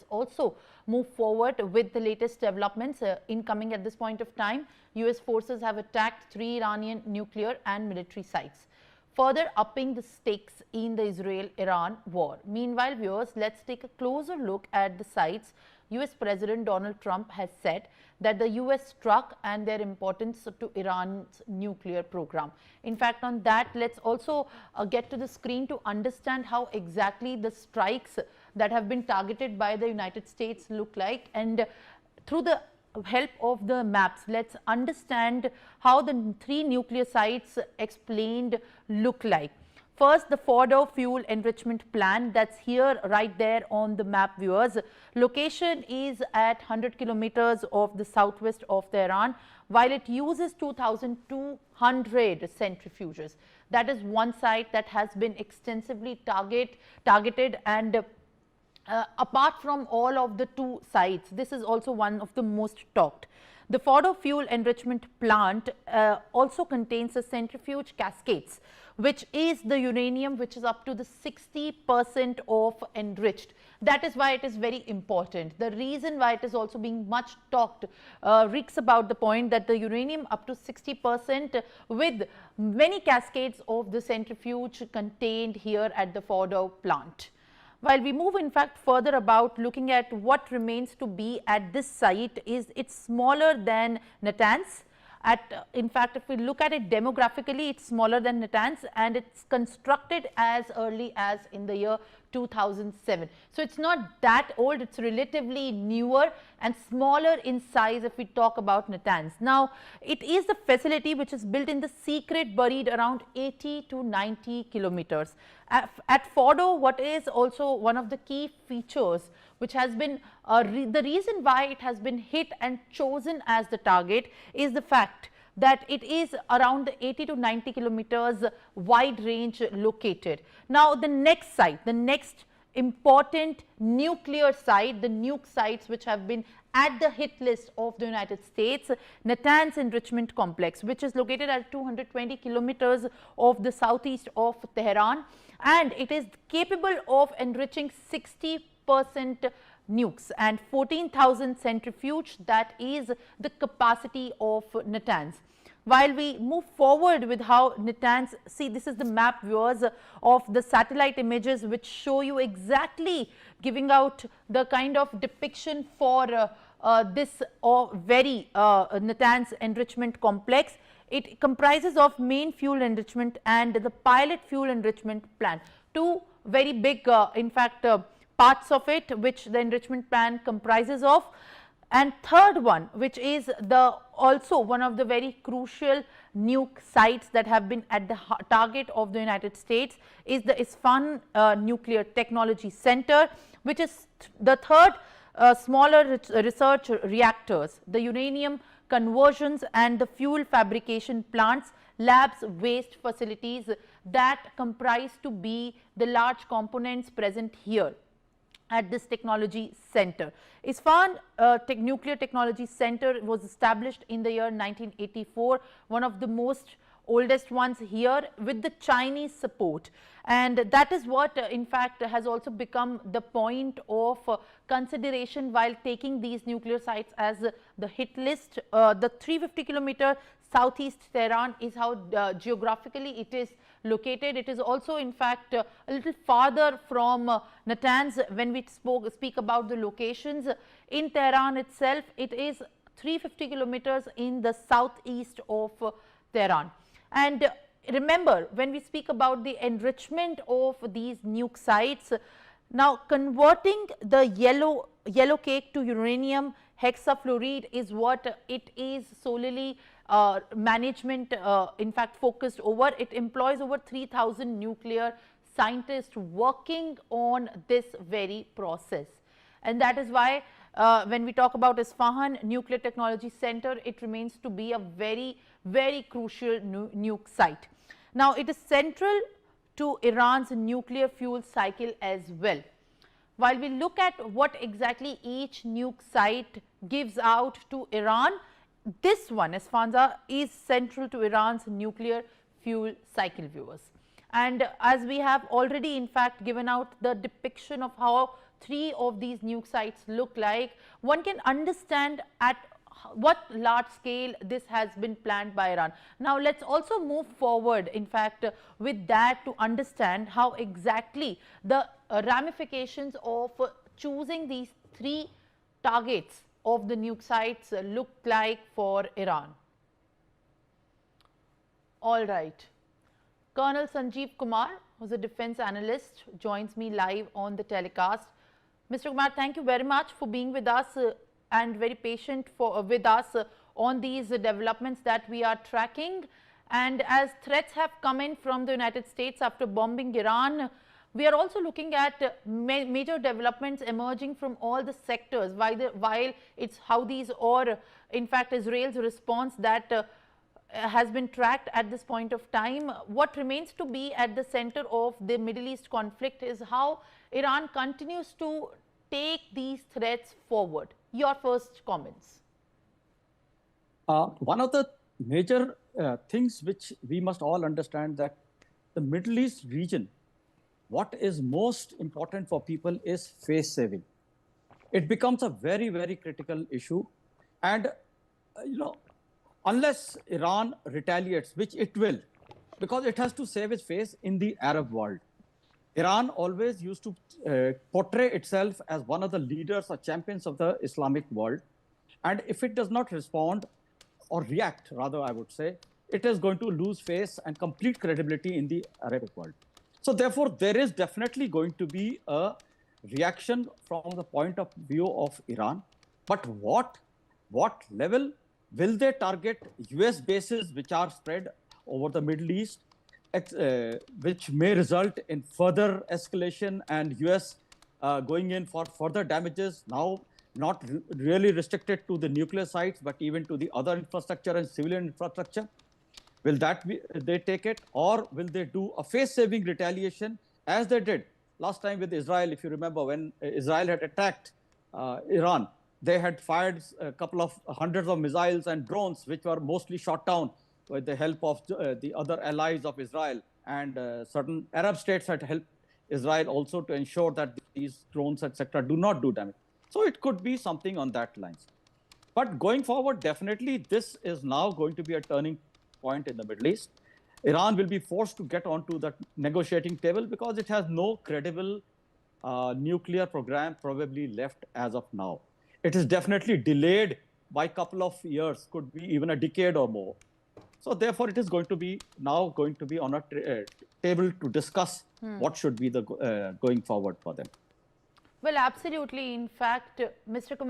also move forward with the latest developments incoming at this point of time. US forces have attacked 3 Iranian nuclear and military sites, further upping the stakes in the Israel-Iran war. Meanwhile, viewers, let's take a closer look at the sites US President Donald Trump has said that the US struck and their importance to Iran's nuclear program. In fact, on that, let's also get to the screen to understand how exactly the strikes that have been targeted by the United States look like, and through the help of the maps, let's understand how the 3 nuclear sites explained look like. First, the Fordow fuel enrichment plant, that's here right there on the map, viewers. Location is at 100 kilometers of the southwest of Tehran, while it uses 2,200 centrifuges. That is one site that has been extensively targeted, and apart from all of the 2 sites, this is also one of the most talked. The Fordow fuel enrichment plant also contains a centrifuge cascades, which is the uranium which is up to the 60% of enriched. That is why it is very important. The reason why it is also being much talked reeks about the point that the uranium up to 60% with many cascades of the centrifuge contained here at the Fordow plant. While we move in fact further about looking at what remains to be at this site, is it's smaller than Natanz. In fact, if we look at it demographically, it's smaller than Natanz, and it's constructed as early as in the year 2007. So, it's not that old, it's relatively newer and smaller in size if we talk about Natanz. Now, it is the facility which is built in the secret, buried around 80 to 90 kilometers. At Fordow, what is also one of the key features which has been the reason why it has been hit and chosen as the target is the fact that it is around 80 to 90 kilometers wide range located. Now, the next site, the next important nuclear site, the nuke sites which have been at the hit list of the United States, Natanz enrichment complex, which is located at 220 kilometers of the southeast of Tehran, and it is capable of enriching 60% nukes and 14,000 centrifuge. That is the capacity of Natanz. While we move forward with how Natanz, see, this is the map, viewers, of the satellite images which show you exactly giving out the kind of depiction for this very Natanz enrichment complex. It comprises of main fuel enrichment and the pilot fuel enrichment plant, 2 very big in fact parts of it which the enrichment plant comprises of. And third one, which is the also one of the very crucial nuke sites that have been at the target of the United States, is the Isfahan Nuclear Technology Center, which is the third smaller research reactors, the uranium conversions and the fuel fabrication plants, labs, waste facilities that comprise to be the large components present here at this technology center. Isfahan Nuclear Technology Center was established in the year 1984, one of the most oldest ones here with the Chinese support, and that is what in fact has also become the point of consideration while taking these nuclear sites as the hit list. The 350 kilometer southeast Tehran is how geographically it is located. It is also in fact a little farther from Natanz. When we speak about the locations in Tehran itself, it is 350 kilometers in the southeast of Tehran. And remember, when we speak about the enrichment of these nuke sites, now converting the yellow cake to uranium hexafluoride is what it is solely management in fact focused over. It employs over 3,000 nuclear scientists working on this very process, and that is why when we talk about Isfahan Nuclear Technology Center, it remains to be a very crucial nuke site. Now, it is central to Iran's nuclear fuel cycle as well. While we look at what exactly each nuke site gives out to Iran, this one, Isfahan, is central to Iran's nuclear fuel cycle, viewers. And as we have already in fact given out the depiction of how three of these nuke sites look like, one can understand at what large scale this has been planned by Iran. Now, let's also move forward, in fact, with that to understand how exactly the ramifications of choosing these three targets of the nuke sites look like for Iran. All right. Colonel Sanjeev Kumar, who's a defense analyst, joins me live on the telecast. Mr. Kumar, thank you very much for being with us and very patient with us on these developments that we are tracking. And as threats have come in from the United States after bombing Iran, we are also looking at major developments emerging from all the sectors, while it's Houthis or in fact Israel's response that has been tracked at this point of time. What remains to be at the center of the Middle East conflict is how Iran continues to take these threats forward. Your first comments. One of the major things which we must all understand, that the Middle East region, what is most important for people is face saving. It becomes a very, very critical issue. And, unless Iran retaliates, which it will, because it has to save its face in the Arab world. Iran always used to portray itself as one of the leaders or champions of the Islamic world. And if it does not respond or react, rather, I would say, it is going to lose face and complete credibility in the Arabic world. So therefore, there is definitely going to be a reaction from the point of view of Iran. But what level? Will they target US bases which are spread over the Middle East, which may result in further escalation and US going in for further damages, now not really restricted to the nuclear sites, but even to the other infrastructure and civilian infrastructure? Will that be, they take it, or will they do a face-saving retaliation as they did last time with Israel? If you remember, when Israel had attacked Iran, they had fired a couple of hundreds of missiles and drones, which were mostly shot down with the help of the other allies of Israel. And certain Arab states had helped Israel also to ensure that these drones, etc., do not do damage. So it could be something on that lines. But going forward, definitely this is now going to be a turning point in the Middle East. Iran will be forced to get onto the negotiating table because it has no credible nuclear program probably left as of now. It is definitely delayed by a couple of years, could be even a decade or more. So therefore, it is going to be now going to be on a table to discuss what should be the going forward for them. Well, absolutely. In fact, Mr.